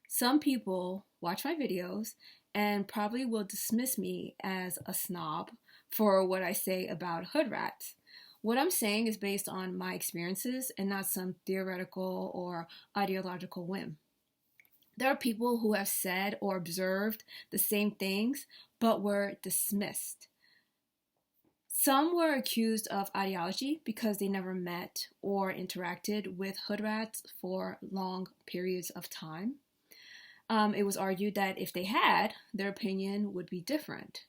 Some people watch my videos and probably will dismiss me as a snob for what I say about hood rats. What I'm saying is based on my experiences and not some theoretical or ideological whim. There are people who have said or observed the same things but were dismissed. Some were accused of ideology because they never met or interacted with hood rats for long periods of time. It was argued that if they had, their opinion would be different.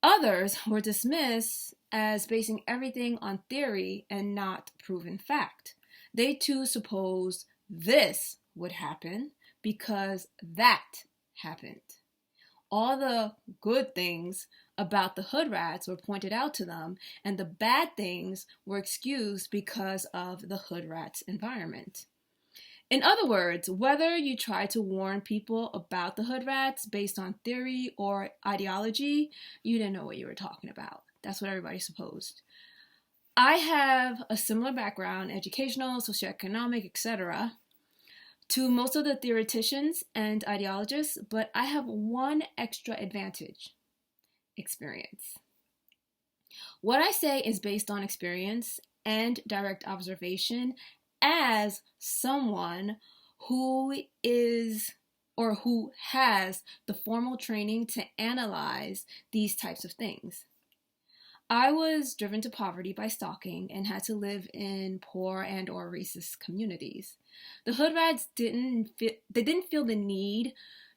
Others were dismissed as basing everything on theory and not proven fact. They too supposed this would happen because that happened. All the good things about the hood rats were pointed out to them, and the bad things were excused because of the hood rats' environment. In other words, whether you try to warn people about the hood rats based on theory or ideology, you didn't know what you were talking about. That's what everybody supposed. I have a similar background, educational, socioeconomic, etc., to most of the theoreticians and ideologists, but I have one extra advantage: experience. What I say is based on experience and direct observation as someone who is or who has the formal training to analyze these types of things. I was driven to poverty by stalking and had to live in poor and or racist communities. The hood rats didn't feel the need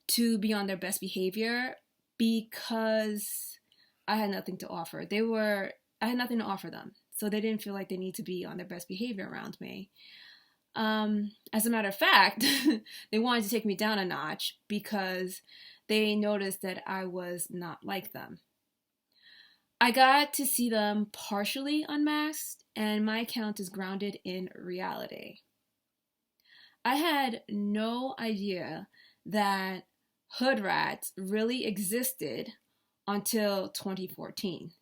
to be on their best behavior because I had nothing to offer. I had nothing to offer them, so they didn't feel like they need to be on their best behavior around me. As a matter of fact, they wanted to take me down a notch because they noticed that I was not like them. I got to see them partially unmasked, and my account is grounded in reality. I had no idea that hood rats really existed until 2014,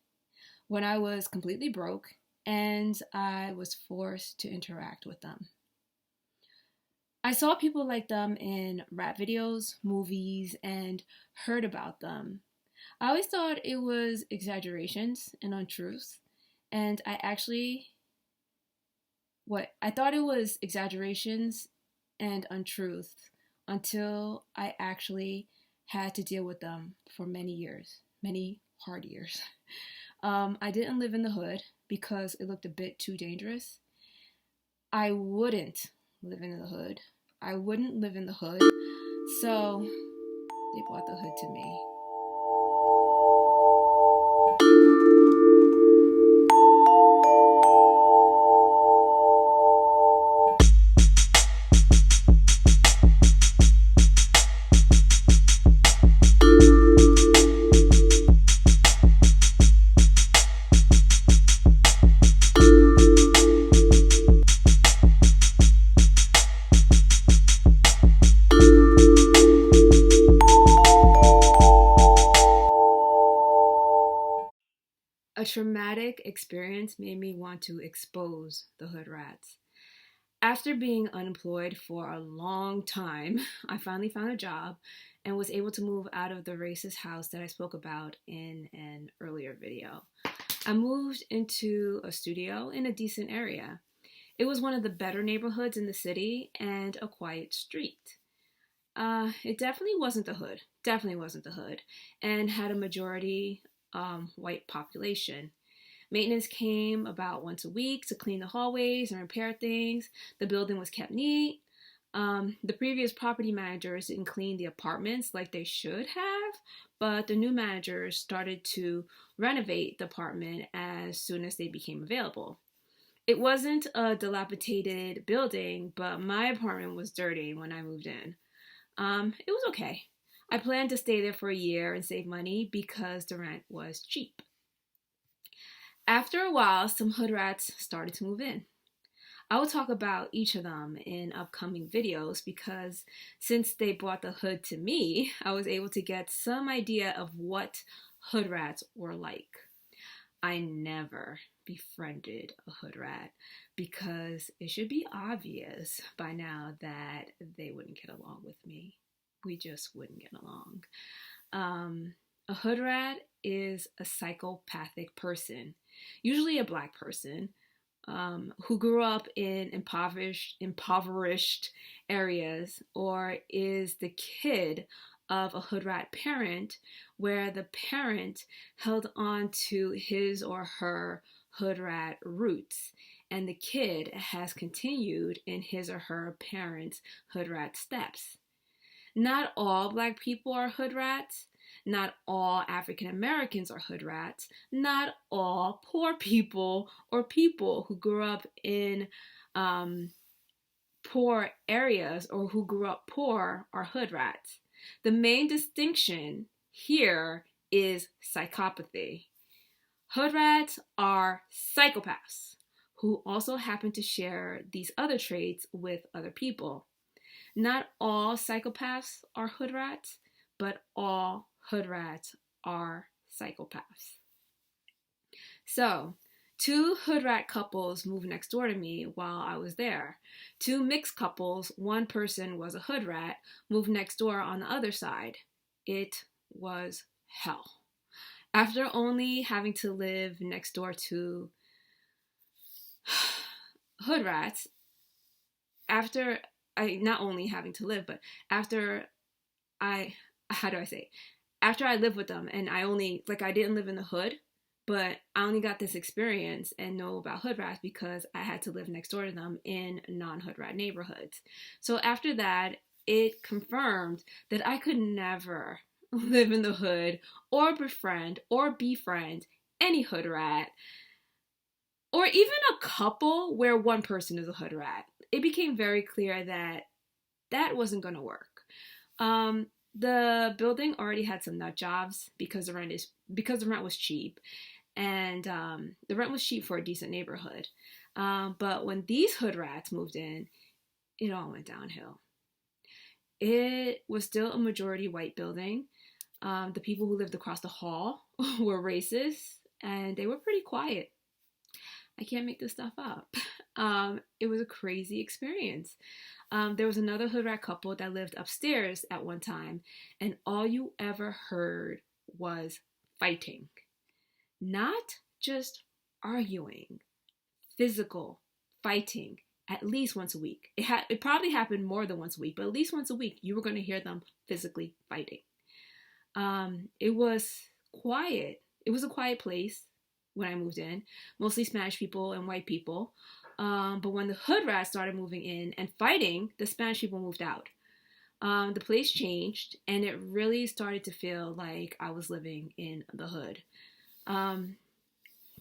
when I was completely broke and I was forced to interact with them. I saw people like them in rap videos, movies, and heard about them. I always thought it was exaggerations and untruths, and I thought it was exaggerations and untruths until I actually had to deal with them for many years, many hard years. I didn't live in the hood because it looked a bit too dangerous. I wouldn't live in the hood. I wouldn't live in the hood, so they brought the hood to me. A traumatic experience made me want to expose the hood rats. After being unemployed for a long time, I finally found a job and was able to move out of the racist house that I spoke about in an earlier video. I moved into a studio in a decent area. It was one of the better neighborhoods in the city and a quiet street. It definitely wasn't the hood, and had a majority white population. Maintenance came about once a week to clean the hallways and repair things. The building was kept neat. The previous property managers didn't clean the apartments like they should have, but the new managers started to renovate the apartment as soon as they became available. It wasn't a dilapidated building, but my apartment was dirty when I moved in. It was okay. I planned to stay there for a year and save money because the rent was cheap. After a while, some hood rats started to move in. I will talk about each of them in upcoming videos because since they brought the hood to me, I was able to get some idea of what hood rats were like. I never befriended a hood rat because it should be obvious by now that they wouldn't get along with me. We just wouldn't get along. A hood rat is a psychopathic person, usually a Black person, who grew up in impoverished areas, or is the kid of a hood rat parent where the parent held on to his or her hood rat roots and the kid has continued in his or her parents' hood rat steps. Not all Black people are hood rats. Not all African Americans are hood rats. Not all poor people or people who grew up in poor areas or who grew up poor are hood rats. The main distinction here is psychopathy. Hood rats are psychopaths who also happen to share these other traits with other people. Not all psychopaths are hood rats, but all hood rats are psychopaths. So, 2 hood rat couples moved next door to me while I was there. 2 mixed couples, one person was a hood rat, moved next door on the other side. It was hell. After only having to live next door to hood rats, after I lived with them and I didn't live in the hood, but I only got this experience and know about hood rats because I had to live next door to them in non-hood rat neighborhoods. So after that, it confirmed that I could never live in the hood or befriend any hood rat, or even a couple where one person is a hood rat. It became very clear that that wasn't going to work. The building already had some nut jobs because the rent was cheap, and the rent was cheap for a decent neighborhood. But when these hood rats moved in, it all went downhill. It was still a majority white building. The people who lived across the hall were racist, and they were pretty quiet. I can't make this stuff up. It was a crazy experience. There was another hood rat couple that lived upstairs at one time, and all you ever heard was fighting. Not just arguing, physical fighting at least once a week. It probably happened more than once a week, but at least once a week you were going to hear them physically fighting. It was quiet. It was a quiet place when I moved in, mostly Spanish people and white people. But when the hood rats started moving in and fighting, the Spanish people moved out. The place changed, and it really started to feel like I was living in the hood.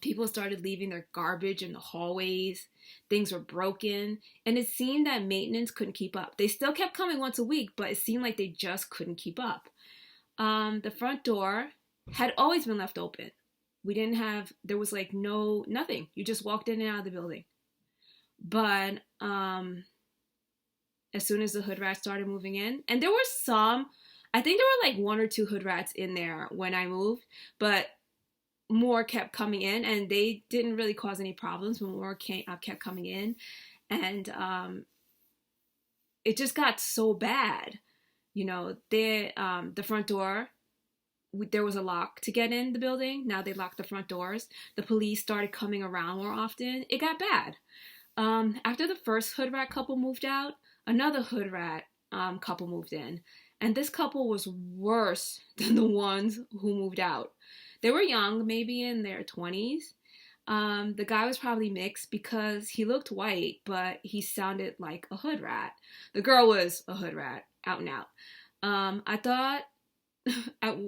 People started leaving their garbage in the hallways. Things were broken, and it seemed that maintenance couldn't keep up. They still kept coming once a week, but it seemed like they just couldn't keep up. The front door had always been left open. There was like nothing. You just walked in and out of the building. But as soon as the hood rats started moving in, and there were some, I think there were like 1 or 2 hood rats in there when I moved, but more kept coming in, and they didn't really cause any problems, but more kept coming in, and it just got so bad. You know, the front door, there was a lock to get in the building. Now they locked the front doors. The police started coming around more often. It got bad. After the first hood rat couple moved out, another hood rat couple moved in. And this couple was worse than the ones who moved out. They were young, maybe in their 20s. The guy was probably mixed because he looked white, but he sounded like a hood rat. The girl was a hood rat, out and out. I thought at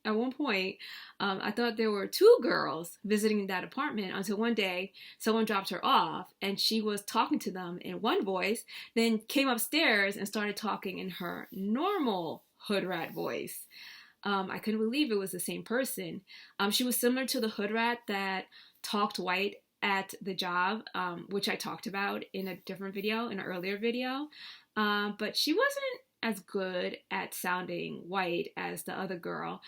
one point, I thought there were 2 girls visiting that apartment until one day someone dropped her off and she was talking to them in one voice, then came upstairs and started talking in her normal hood rat voice. I couldn't believe it was the same person. She was similar to the hood rat that talked white at the job, which I talked about in a different video, in an earlier video. But she wasn't as good at sounding white as the other girl,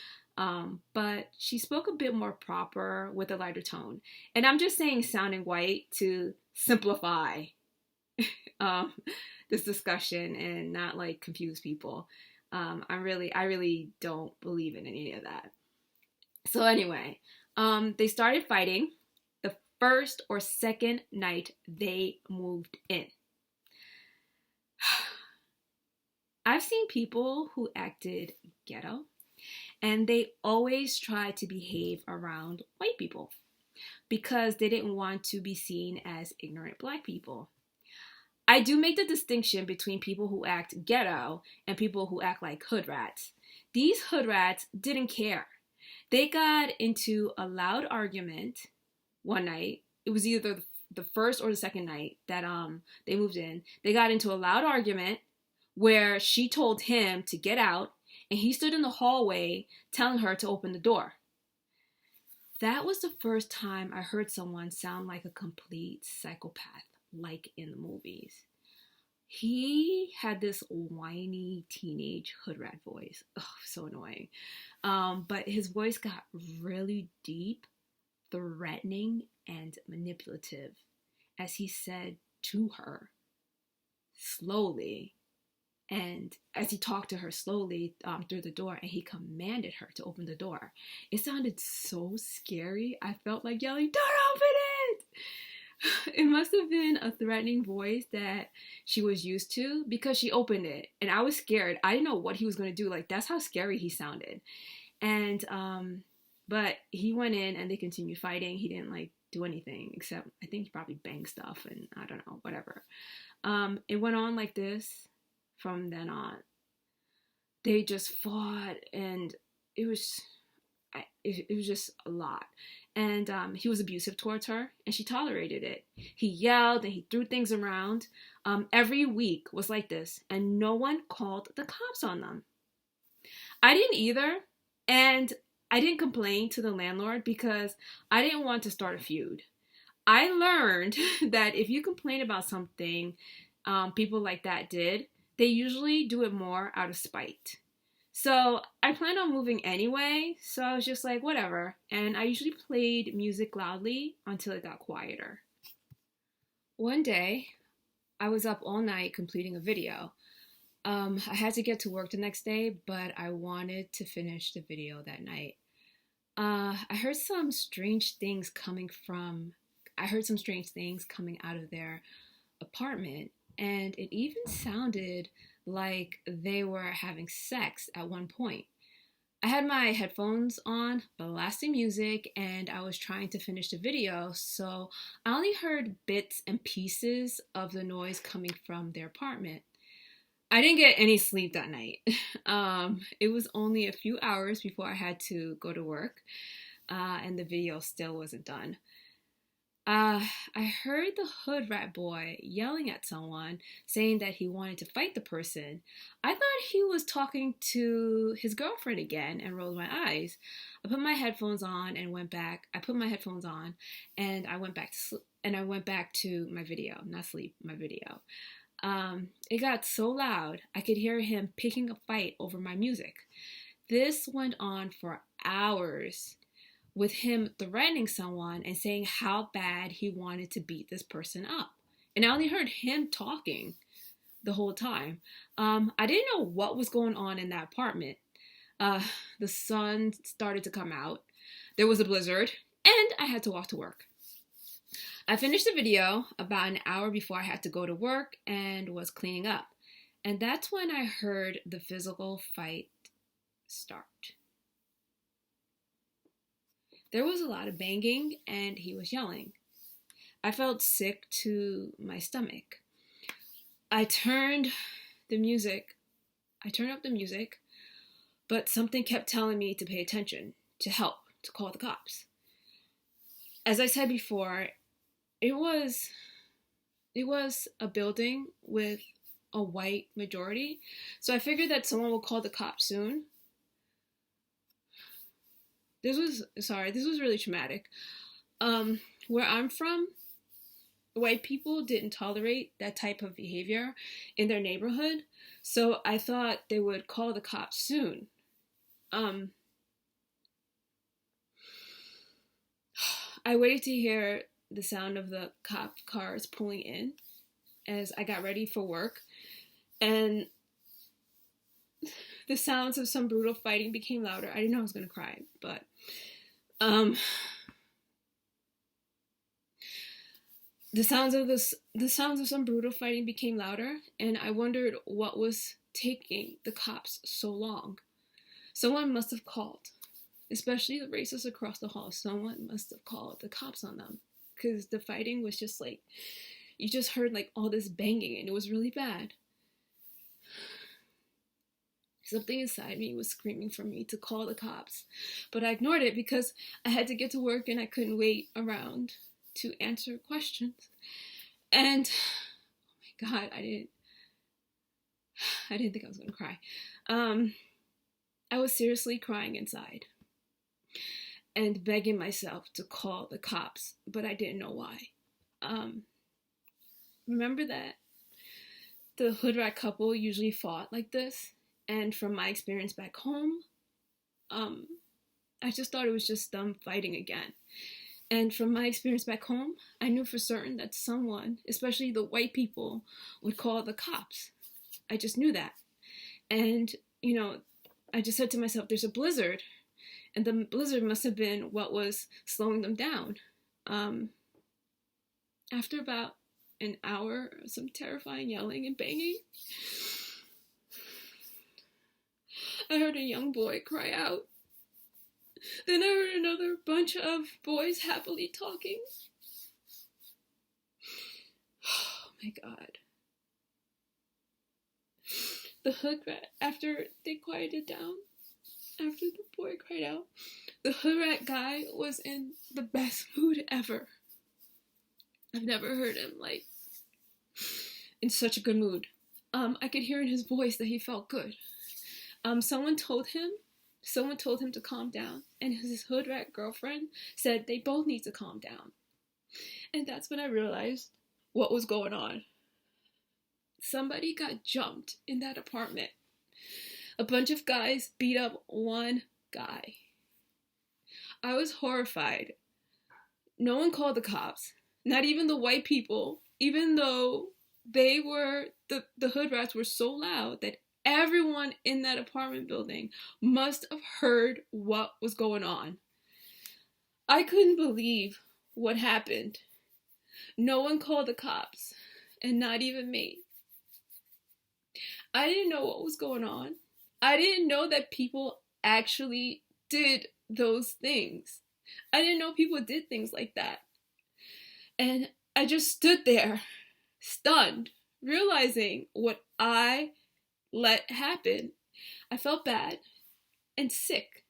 but she spoke a bit more proper with a lighter tone. And I'm just saying sounding white to simplify um, this discussion and not like confuse people. I really don't believe in any of that. So anyway, they started fighting the first or second night they moved in. I've seen people who acted ghetto, and they always tried to behave around white people because they didn't want to be seen as ignorant black people. I do make the distinction between people who act ghetto and people who act like hood rats. These hood rats didn't care. They got into a loud argument one night. It was either the first or the second night that they moved in. They got into a loud argument where she told him to get out, and he stood in the hallway telling her to open the door. That was the first time I heard someone sound like a complete psychopath, like in the movies. He had this whiny teenage hood rat voice. Oh, so annoying. But his voice got really deep, threatening, and manipulative as he said to her slowly, and as he talked to her slowly through the door, and he commanded her to open the door. It sounded so scary. I felt like yelling, "Don't open it!" It must have been a threatening voice that she was used to because she opened it. And I was scared. I didn't know what he was going to do. Like, that's how scary he sounded. And, but he went in and they continued fighting. He didn't, like, do anything except, I think he probably banged stuff and I don't know, whatever. It went on like this from then on. They just fought and it was just a lot. And he was abusive towards her, and she tolerated it. He yelled and he threw things around. Every week was like this, and no one called the cops on them. I didn't either, and I didn't complain to the landlord because I didn't want to start a feud. I learned that if you complain about something people like that did, they usually do it more out of spite. So I planned on moving anyway, so I was just like, whatever. And I usually played music loudly until it got quieter. One day, I was up all night completing a video. I had to get to work the next day, but I wanted to finish the video that night. I heard some strange things coming out of their apartment, and it even sounded like they were having sex at one point. I had my headphones on, blasting music, and I was trying to finish the video, so I only heard bits and pieces of the noise coming from their apartment. I didn't get any sleep that night. It was only a few hours before I had to go to work, and the video still wasn't done. I heard the hood rat boy yelling at someone, saying that he wanted to fight the person. I thought he was talking to his girlfriend again and rolled my eyes. I put my headphones on and went back. I put my headphones on and I went back to sleep. And I went back to my video, not sleep, my video. It got so loud, I could hear him picking a fight over my music. This went on for hours, with him threatening someone and saying how bad he wanted to beat this person up. And I only heard him talking the whole time. I didn't know what was going on in that apartment. The sun started to come out. There was a blizzard, and I had to walk to work. I finished the video about an hour before I had to go to work and was cleaning up. And that's when I heard the physical fight start. There was a lot of banging and he was yelling. I felt sick to my stomach. I turned up the music, but something kept telling me to pay attention, to help, to call the cops. As I said before, it was a building with a white majority, so I figured that someone would call the cops soon. This was really traumatic. Where I'm from, white people didn't tolerate that type of behavior in their neighborhood. So I thought they would call the cops soon. Um, I waited to hear the sound of the cop cars pulling in as I got ready for work, and the sounds of some brutal fighting became louder. I didn't know I was gonna cry, but um, the sounds of some brutal fighting became louder, and I wondered what was taking the cops so long. Someone must have called, especially the racists across the hall. Someone must have called the cops on them, because the fighting was just like, you just heard like all this banging, and it was really bad. Something inside me was screaming for me to call the cops, but I ignored it because I had to get to work and I couldn't wait around to answer questions. And oh my God, I didn't think I was gonna cry. I was seriously crying inside and begging myself to call the cops, but I didn't know why. Remember that the hood rat couple usually fought like this? And from my experience back home, I just thought it was just them fighting again. And from my experience back home, I knew for certain that someone, especially the white people, would call the cops. I just knew that. And, I just said to myself, there's a blizzard. And the blizzard must have been what was slowing them down. After about an hour of some terrifying yelling and banging, I heard a young boy cry out. Then I heard another bunch of boys happily talking. Oh my God. The hood rat, after they quieted down, after the boy cried out, the hood rat guy was in the best mood ever. I've never heard him, in such a good mood. I could hear in his voice that he felt good. Someone told him to calm down, and his hood rat girlfriend said they both need to calm down. And that's when I realized what was going on. Somebody got jumped in that apartment. A bunch of guys beat up one guy. I was horrified. No one called the cops, not even the white people, even though the hood rats were so loud that everyone in that apartment building must have heard what was going on. I couldn't believe what happened. No one called the cops, and not even me. I didn't know what was going on. I didn't know that people actually did those things. I didn't know people did things like that. And I just stood there, stunned, realizing what I let happen. I felt bad and sick.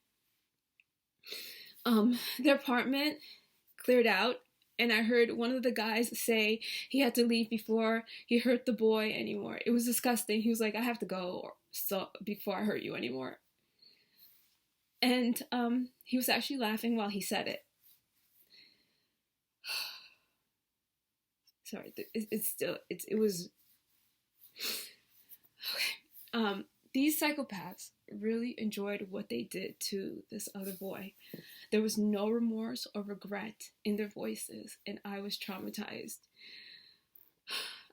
Their apartment cleared out, and I heard one of the guys say he had to leave before he hurt the boy anymore. It was disgusting. He was like, I have to go before I hurt you anymore. And he was actually laughing while he said it. Sorry, it was okay. These psychopaths really enjoyed what they did to this other boy. There was no remorse or regret in their voices, and I was traumatized.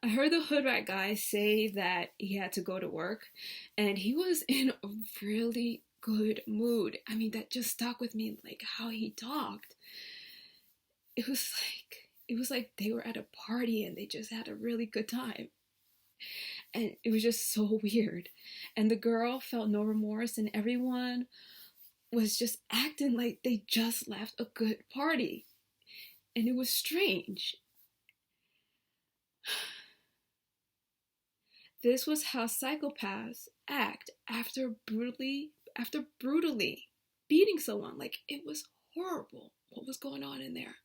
I heard the hood rat guy say that he had to go to work, and he was in a really good mood. I mean, that just stuck with me, like how he talked. It was like they were at a party and they just had a really good time. And it was just so weird. And the girl felt no remorse, and everyone was just acting like they just left a good party. And it was strange. This was how psychopaths act after brutally beating someone. Like, it was horrible what was going on in there.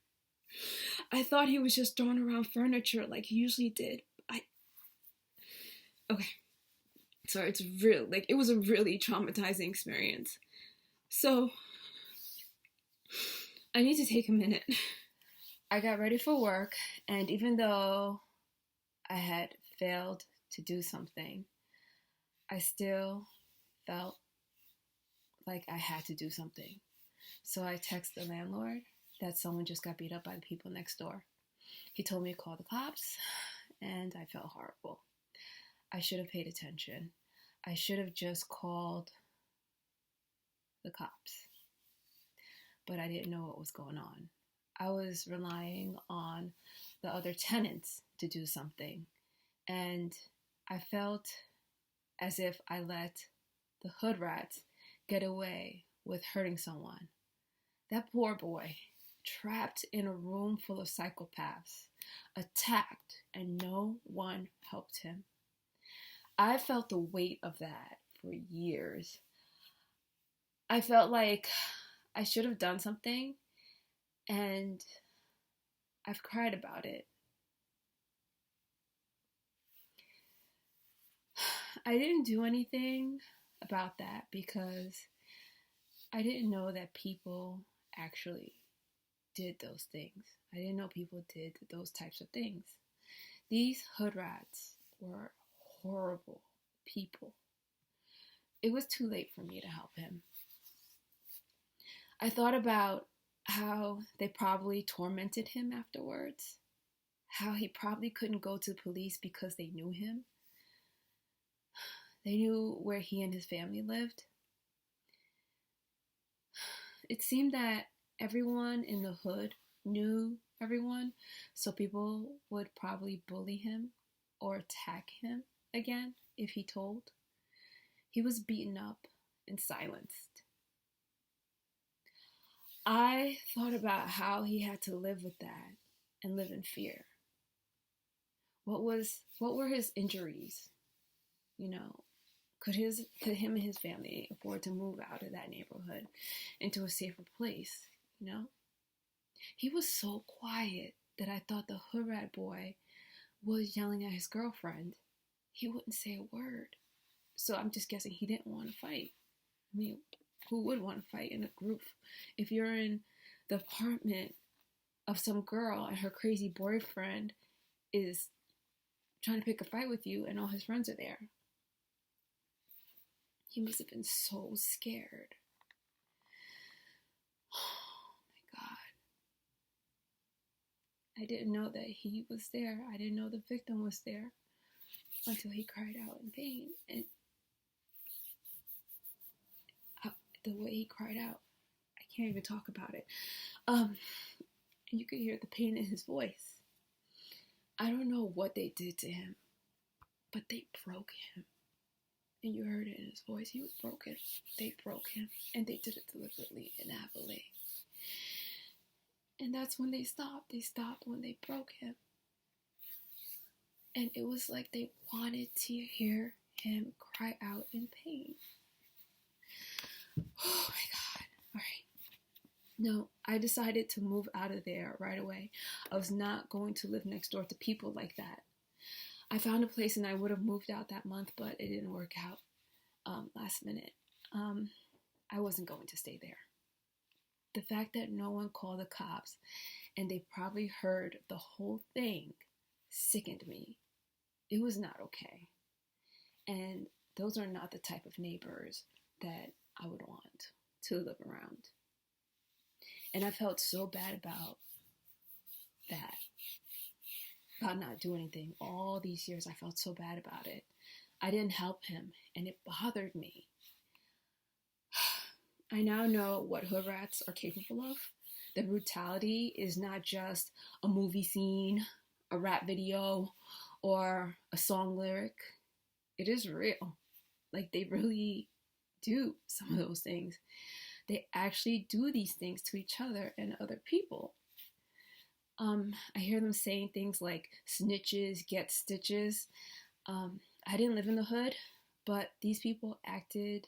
I thought he was just throwing around furniture like he usually did. Okay. Sorry, it was a really traumatizing experience. So, I need to take a minute. I got ready for work, and even though I had failed to do something, I still felt like I had to do something. So I texted the landlord that someone just got beat up by the people next door. He told me to call the cops, and I felt horrible. I should have paid attention. I should have just called the cops. But I didn't know what was going on. I was relying on the other tenants to do something. And I felt as if I let the hood rats get away with hurting someone. That poor boy, trapped in a room full of psychopaths, attacked, and no one helped him. I felt the weight of that for years. I felt like I should have done something, and I've cried about it. I didn't do anything about that because I didn't know that people actually did those things. I didn't know people did those types of things. These hood rats were horrible people. It was too late for me to help him. I thought about how they probably tormented him afterwards, how he probably couldn't go to the police because they knew him. They knew where he and his family lived. It seemed that everyone in the hood knew everyone, so people would probably bully him or attack him again if he told. He was beaten up and silenced. I thought about how he had to live with that and live in fear. What were his injuries? Could him and his family afford to move out of that neighborhood into a safer place? He was so quiet that I thought the hood rat boy was yelling at his girlfriend. He wouldn't say a word. So I'm just guessing he didn't want to fight. I mean, who would want to fight in a group? If you're in the apartment of some girl and her crazy boyfriend is trying to pick a fight with you and all his friends are there. He must have been so scared. Oh my God. I didn't know that he was there. I didn't know the victim was there until he cried out in pain. And the way he cried out, I can't even talk about it. And you could hear the pain in his voice. I don't know what they did to him, but they broke him. And you heard it in his voice. He was broken. They broke him. And they did it deliberately and happily. And that's when they stopped. They stopped when they broke him. And it was like they wanted to hear him cry out in pain. Oh my God. All right. No, I decided to move out of there right away. I was not going to live next door to people like that. I found a place and I would have moved out that month, but it didn't work out last minute. I wasn't going to stay there. The fact that no one called the cops and they probably heard the whole thing sickened me. It was not okay. And those are not the type of neighbors that I would want to live around. And I felt so bad about that. About not doing anything. All these years I felt so bad about it. I didn't help him and it bothered me. I now know what hood rats are capable of. The brutality is not just a movie scene, a rap video, or a song lyric. It is real. Like they really do some of those things. They actually do these things to each other and other people. I hear them saying things like snitches get stitches. I didn't live in the hood, but these people acted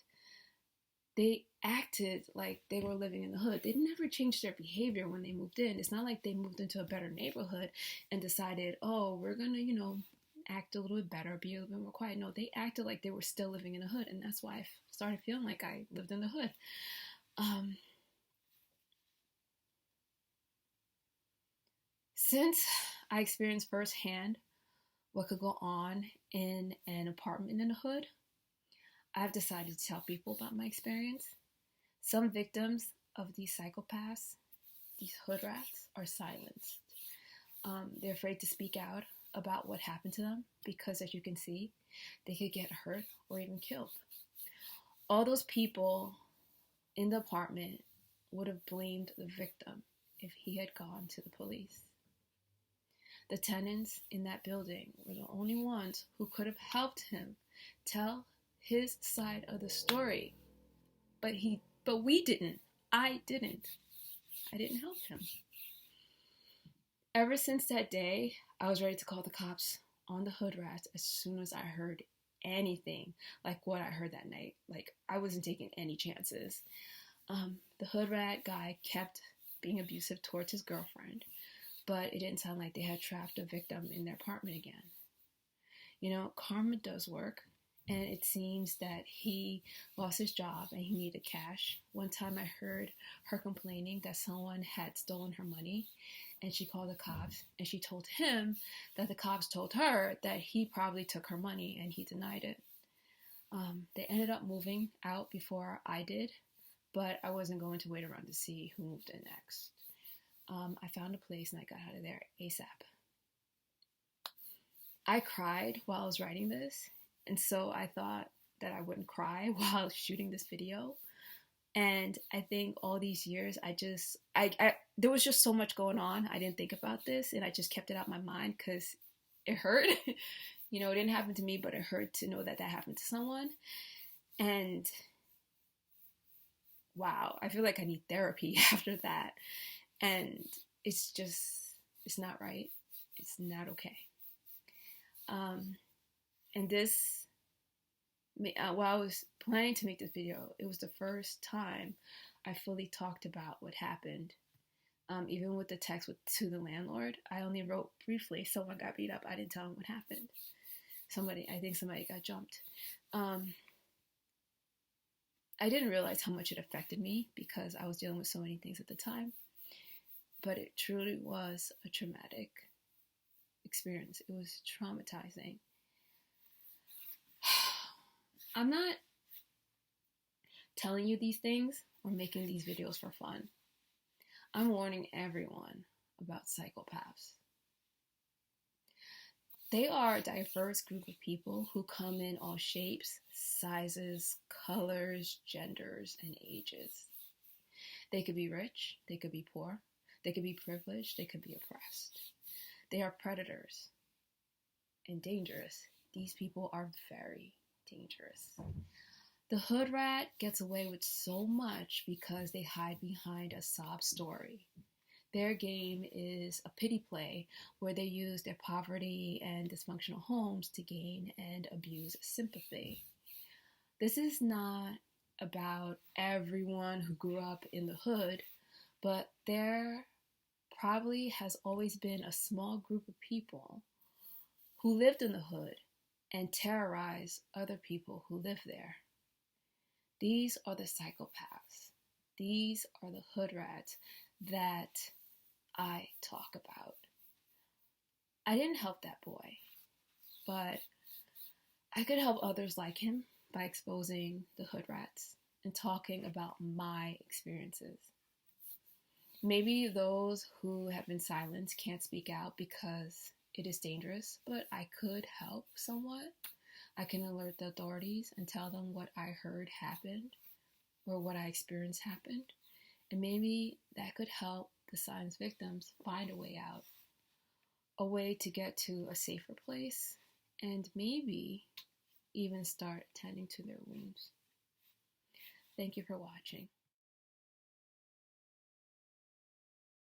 like they were living in the hood. They never changed their behavior when they moved in. It's not like they moved into a better neighborhood and decided, oh, we're gonna, act a little bit better, be a little bit more quiet. No, they acted like they were still living in the hood, and that's why I started feeling like I lived in the hood. Since I experienced firsthand what could go on in an apartment in the hood, I've decided to tell people about my experience. Some victims of these psychopaths, these hood rats, are silenced. They're afraid to speak out about what happened to them because, as you can see, they could get hurt or even killed. All those people in the apartment would have blamed the victim if he had gone to the police. The tenants in that building were the only ones who could have helped him tell his side of the story. But we didn't. I didn't help him. Ever since that day, I was ready to call the cops on the hood rats as soon as I heard anything like what I heard that night. Like, I wasn't taking any chances. The hood rat guy kept being abusive towards his girlfriend, but it didn't sound like they had trapped a victim in their apartment again. You know, karma does work, and it seems that he lost his job and he needed cash. One time I heard her complaining that someone had stolen her money, and she called the cops, and she told him that the cops told her that he probably took her money, and he denied it. They ended up moving out before I did, but I wasn't going to wait around to see who moved in next. I found a place and I got out of there ASAP. I cried while I was writing this, and so I thought that I wouldn't cry while shooting this video. And I think all these years, there was just so much going on. I didn't think about this, and I just kept it out of my mind because it hurt. You know, it didn't happen to me, but it hurt to know that that happened to someone. And wow, I feel like I need therapy after that. And it's not right. It's not okay. And this, while I was planning to make this video, it was the first time I fully talked about what happened. Even with the text to the landlord, I only wrote briefly, someone got beat up. I didn't tell him what happened. I think somebody got jumped. I didn't realize how much it affected me because I was dealing with so many things at the time. But it truly was a traumatic experience. It was traumatizing. I'm not telling you these things or making these videos for fun. I'm warning everyone about psychopaths. They are a diverse group of people who come in all shapes, sizes, colors, genders, and ages. They could be rich, they could be poor, they could be privileged, they could be oppressed. They are predators and dangerous. These people are very dangerous. The hood rat gets away with so much because they hide behind a sob story. Their game is a pity play where they use their poverty and dysfunctional homes to gain and abuse sympathy. This is not about everyone who grew up in the hood, but there probably has always been a small group of people who lived in the hood and terrorized other people who live there. These are the psychopaths. These are the hood rats that I talk about. I didn't help that boy, but I could help others like him by exposing the hood rats and talking about my experiences. Maybe those who have been silenced can't speak out because it is dangerous, but I could help somewhat. I can alert the authorities and tell them what I heard happened or what I experienced happened. And maybe that could help the silenced victims find a way out, a way to get to a safer place, and maybe even start tending to their wounds. Thank you for watching.